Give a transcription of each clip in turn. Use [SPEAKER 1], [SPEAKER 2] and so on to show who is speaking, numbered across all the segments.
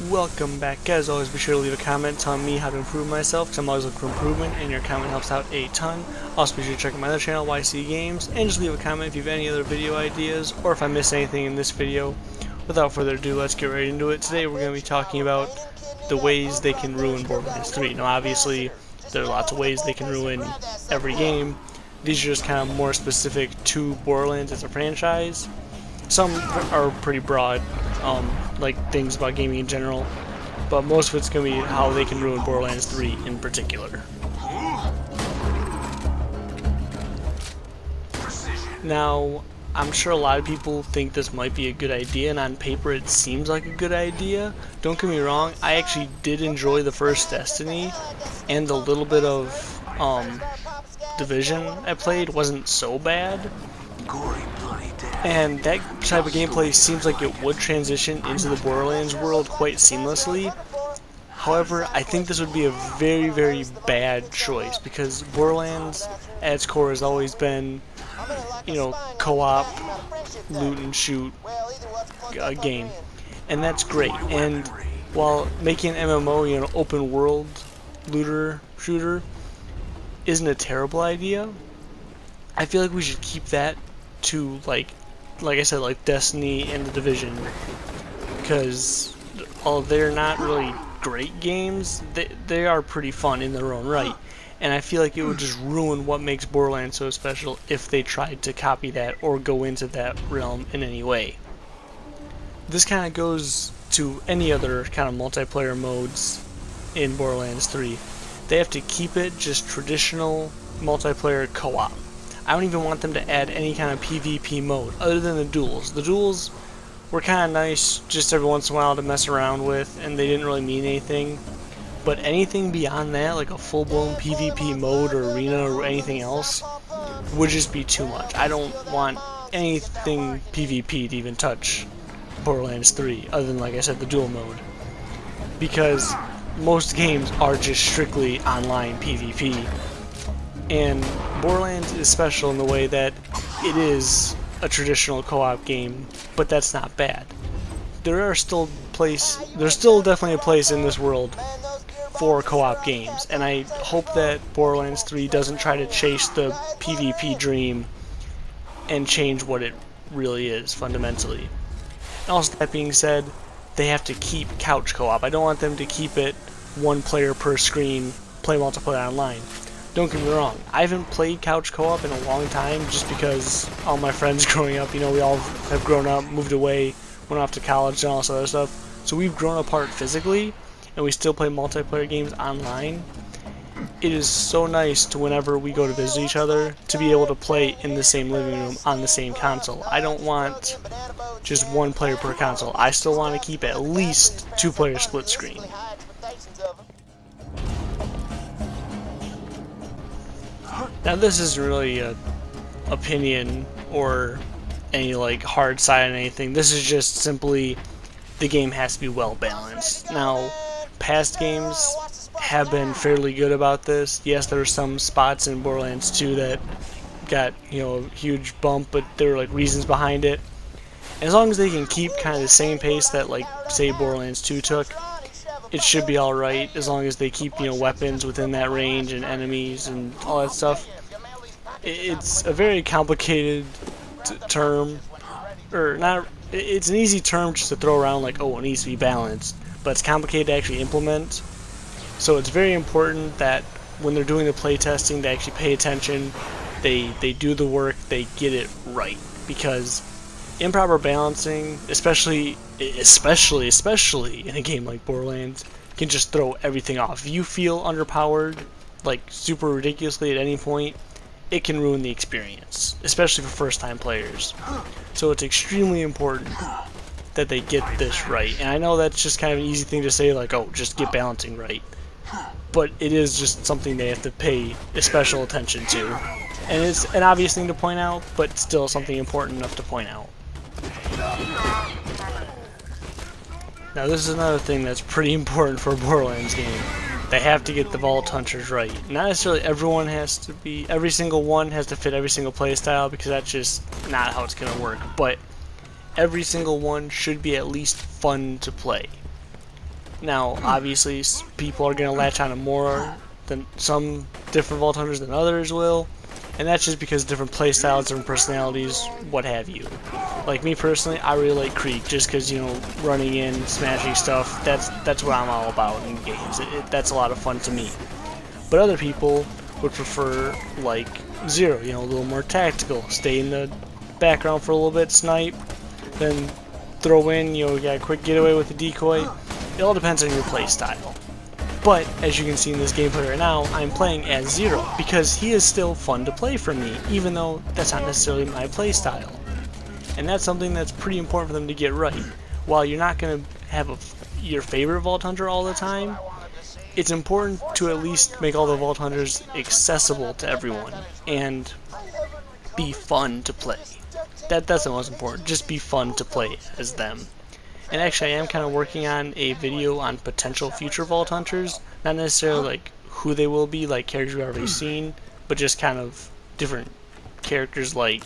[SPEAKER 1] Welcome back. As always, be sure to leave a comment telling me how to improve myself, because I'm always looking for improvement, and your comment helps out a ton. Also, be sure to check out my other channel, YC Games, and just leave a comment if you have any other video ideas, or if I missed anything in this video. Without further ado, let's get right into it. Today we're going to be talking about the ways they can ruin Borderlands 3. Now, obviously, there are lots of ways they can ruin every game. These are just kind of more specific to Borderlands as a franchise. Some are pretty broad, like things about gaming in general, but most of it's going to be how they can ruin Borderlands 3 in particular. Now, I'm sure a lot of people think this might be a good idea, and on paper it seems like a good idea. Don't get me wrong, I actually did enjoy the first Destiny, and the little bit of Division I played wasn't so bad. And that type of gameplay seems like it would transition into the Borderlands world quite seamlessly. However, I think this would be a very, very bad choice, because Borderlands at its core has always been, you know, co-op, loot and shoot game. And that's great. And while making an MMO, you know, open world looter shooter isn't a terrible idea, I feel like we should keep that to like I said, like Destiny and the Division, because although they're not really great games, they are pretty fun in their own right, and I feel like it would just ruin what makes Borderlands so special if they tried to copy that or go into that realm in any way. This kind of goes to any other kind of multiplayer modes in Borderlands 3. They have to keep it just traditional multiplayer co-op. I don't even want them to add any kind of PvP mode other than the duels. The duels were kind of nice just every once in a while to mess around with, and they didn't really mean anything. But anything beyond that, like a full-blown PvP mode or arena or anything else, would just be too much. I don't want anything PvP to even touch Borderlands 3, other than, like I said, the duel mode. Because most games are just strictly online PvP. And Borderlands is special in the way that it is a traditional co-op game, but that's not bad. There's still definitely a place in this world for co-op games, and I hope that Borderlands 3 doesn't try to chase the PvP dream and change what it really is fundamentally. And also, that being said, they have to keep couch co-op. I don't want them to keep it one player per screen, play multiplayer online. Don't get me wrong, I haven't played couch co-op in a long time, just because all my friends growing up, you know, we all have grown up, moved away, went off to college and all this other stuff, so we've grown apart physically, and we still play multiplayer games online. It is so nice to, whenever we go to visit each other, to be able to play in the same living room on the same console. I don't want just one player per console. I still want to keep at least 2-player split screen. Now, this isn't really an opinion or any like hard side on anything. This is just simply the game has to be well balanced. Now, past games have been fairly good about this. Yes, there were some spots in Borderlands 2 that got, you know, a huge bump, but there were like reasons behind it. As long as they can keep kind of the same pace that, like, say Borderlands 2 took, it should be alright, as long as they keep, you know, weapons within that range and enemies and all that stuff. It's a very complicated term, or not, it's an easy term just to throw around like, oh, it needs to be balanced, but it's complicated to actually implement. So it's very important that when they're doing the playtesting, they actually pay attention, they do the work, they get it right, because improper balancing, especially in a game like Borderlands, can just throw everything off. If you feel underpowered, like super ridiculously at any point, it can ruin the experience, especially for first-time players. So it's extremely important that they get this right. And I know that's just kind of an easy thing to say, like, oh, just get balancing right. But it is just something they have to pay special attention to. And it's an obvious thing to point out, but still something important enough to point out. Now, this is another thing that's pretty important for a Borderlands game. They have to get the Vault Hunters right. Not necessarily every single one has to fit every single playstyle, because that's just not how it's going to work. But every single one should be at least fun to play. Now, obviously, people are going to latch on to more than some different Vault Hunters than others will, and that's just because different playstyles, different personalities, what have you. Like me personally, I really like Creek just because, you know, running in, smashing stuff, that's what I'm all about in games. That's a lot of fun to me. But other people would prefer, like, Zero, you know, a little more tactical, stay in the background for a little bit, snipe, then throw in, you know, you got a quick getaway with the decoy. It all depends on your play style. But, as you can see in this gameplay right now, I'm playing as Zero, because he is still fun to play for me, even though that's not necessarily my play style. And that's something that's pretty important for them to get right. While you're not going to have your favorite Vault Hunter all the time, it's important to at least make all the Vault Hunters accessible to everyone, and be fun to play. That's the most important, just be fun to play as them. And actually, I am kind of working on a video on potential future Vault Hunters. Not necessarily like who they will be, like characters we've already seen, but just kind of different characters. Like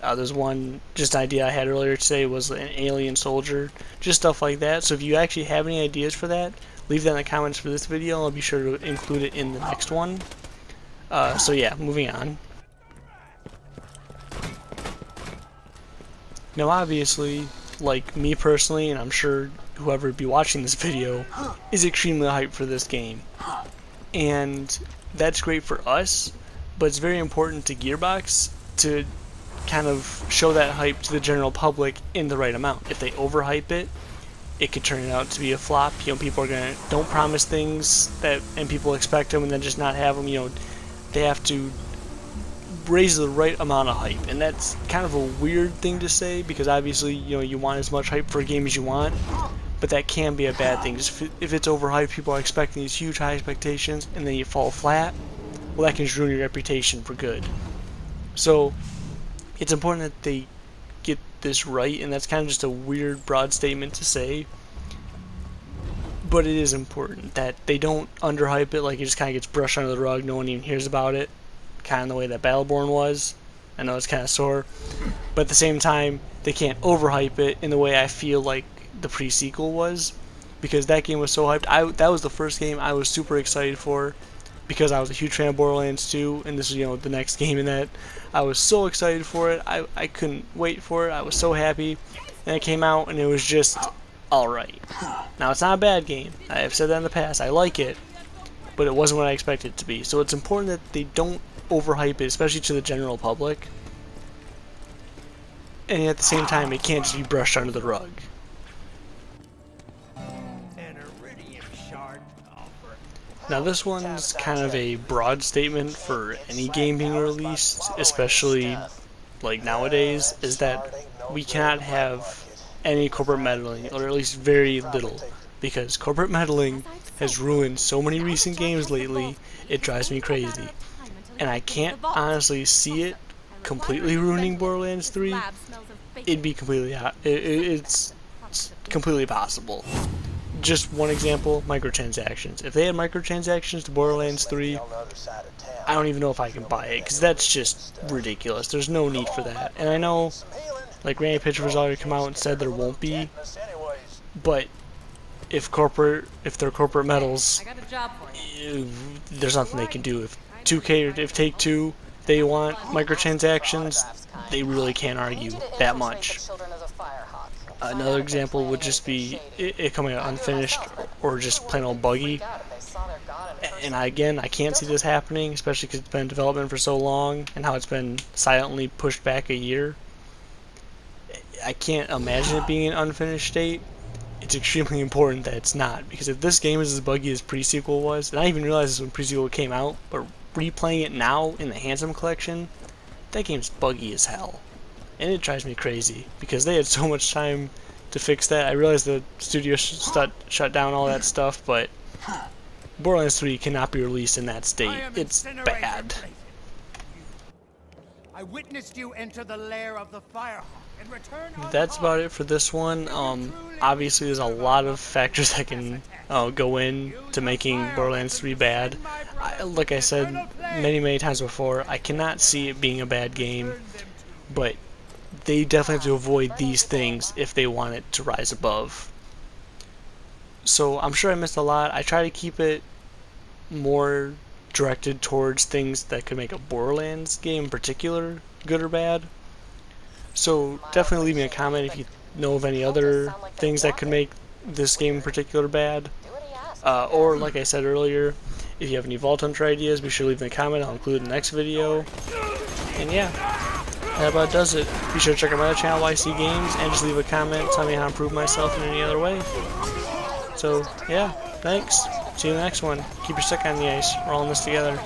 [SPEAKER 1] there's one just idea I had earlier today was an alien soldier, just stuff like that. So if you actually have any ideas for that, leave that in the comments for this video, and I'll be sure to include it in the next one. So yeah, moving on. Now obviously, like me personally, and I'm sure whoever would be watching this video, is extremely hyped for this game. And that's great for us, but it's very important to Gearbox to kind of show that hype to the general public in the right amount. If they overhype it, it could turn out to be a flop. You know, people are gonna don't promise things that and people expect them and then just not have them. You know, they have to raise the right amount of hype, and that's kind of a weird thing to say because obviously, you know, you want as much hype for a game as you want, but that can be a bad thing. Just if it's overhyped, people are expecting these huge high expectations, and then you fall flat. Well, that can just ruin your reputation for good. So it's important that they get this right, and that's kind of just a weird, broad statement to say. But it is important that they don't underhype it, like it just kind of gets brushed under the rug, no one even hears about it. Kind of the way that Battleborn was. I know it's kind of sore, but at the same time, they can't overhype it in the way I feel like the pre-sequel was, because that game was so hyped. That was the first game I was super excited for, because I was a huge fan of Borderlands 2, and this is, you know, the next game in that. I was so excited for it. I couldn't wait for it. I was so happy, and it came out, and it was just alright. Now, it's not a bad game. I have said that in the past. I like it, but it wasn't what I expected it to be. So it's important that they don't overhype it, especially to the general public, and at the same time it can't just be brushed under the rug. Now this one's kind of a broad statement for any game being released, especially like nowadays, is that we cannot have any corporate meddling, or at least very little, because corporate meddling has ruined so many recent games lately, it drives me crazy. And I can't honestly see it completely ruining Borderlands 3. It'd be completely it's completely possible. Just one example, microtransactions. If they had microtransactions to Borderlands 3, I don't even know if I can buy it, because that's just ridiculous. There's no need for that. And I know, like, Randy Pitchford's already come out and said there won't be, but if they're corporate medals, there's nothing they can do. If 2K or if Take-Two, they want microtransactions, they really can't argue that much. Another example would just be it coming out unfinished or just plain old buggy. And I can't see this happening, especially because it's been in development for so long and how it's been silently pushed back a year. I can't imagine it being an unfinished state. It's extremely important that it's not, because if this game is as buggy as pre-sequel was, and I even realized this when pre-sequel came out, but replaying it now in the Handsome Collection, that game's buggy as hell. And it drives me crazy, because they had so much time to fix that. I realized the studio shut down all that stuff, but Borderlands 3 cannot be released in that state. It's bad.
[SPEAKER 2] I witnessed you enter the lair of the Firehawk and return.
[SPEAKER 1] That's about it for this one. Obviously, there's a lot of factors that can go in to making Borderlands 3 bad. Like I said many times before, I cannot see it being a bad game, but they definitely have to avoid these things if they want it to rise above. So I'm sure I missed a lot. I try to keep it more directed towards things that could make a Borderlands game in particular good or bad. So definitely leave me a comment if you know of any other things that could make this game in particular bad. Or like I said earlier, if you have any Vault Hunter ideas, be sure to leave them in a comment. I'll include in the next video. And yeah, that about does it. Be sure to check out my other channel, YC Games, and just leave a comment, tell me how to improve myself in any other way. So yeah, thanks. See you in the next one. Keep your stick on the ice. We're all in this together.